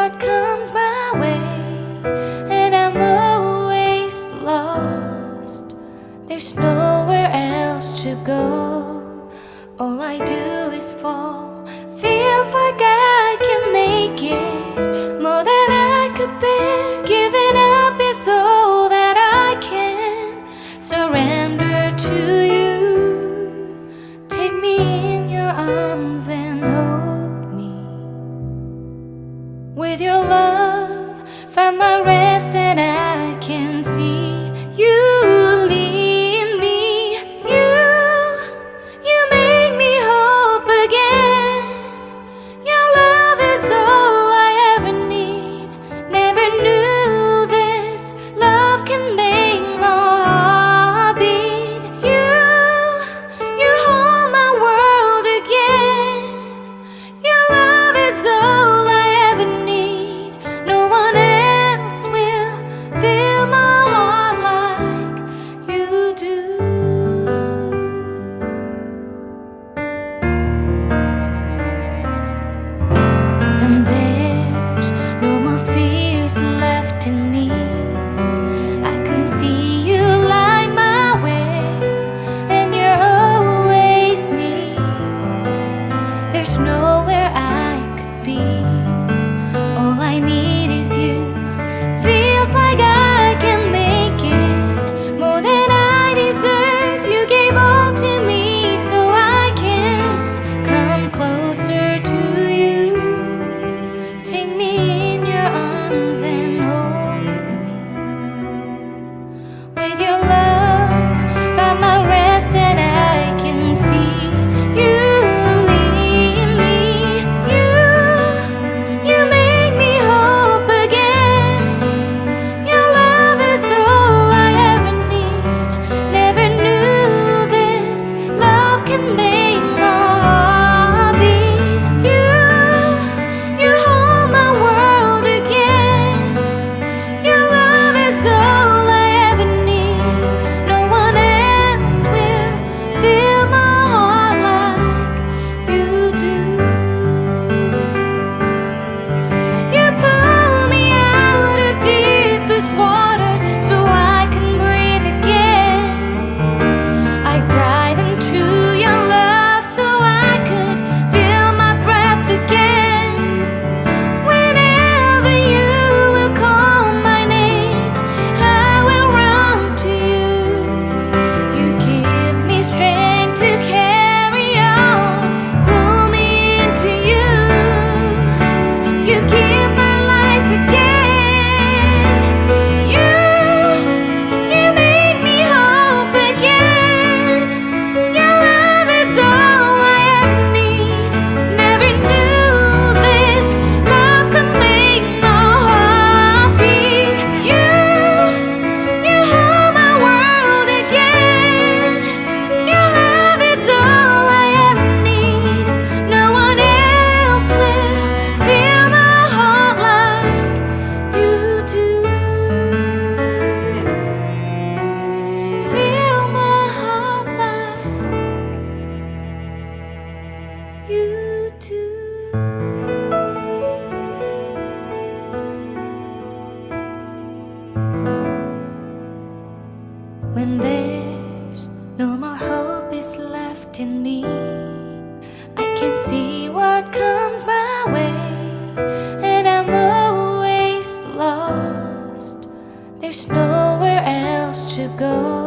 what comes my way, and I'm always lost. There's nowhere else to go. All I do is fall. Feels like I can make it more than I could bear. Giving up is all that I can surrender to you. Take me in your arms and hold me. With your love, find my rest, and I can see you lead me. You make me hope again. Your love is all I ever need. Never knew this love can make my heart beat. You hold my world again. Your love is all I ever need. No one else will fill my heart like you do. And there's no more fears left in me. I can see you light my way, and you're always near. There's nowhere I could be. All I need is you. Feels like I can make it more than I deserve. You gave all to me so I can come closer to you. Take me in your arms and hold me. With your love, find my rest, and I can see you lead me. You make me hope again. Your love is all I ever need. Never knew this love can make my heart beat. You hold my world again. Your love is all I ever need. No one else will fill my heart like you do. You pull me out of deepest water so I can breathe again. I dive into your love so I could feel my breath again. Whenever you will call my name, I will run to you. You give me strength to carry on. Pull me into you. You give my life again. You make me hope again. Your love is all I ever need. Never knew this love could make my heart beat. You hold my world again. Your love is all I ever need. No one else will fill my heart like you do. Fill my heart like you do. When there's no more hope is left in me, I can see what comes my way, and I'm always lost. There's nowhere else to go.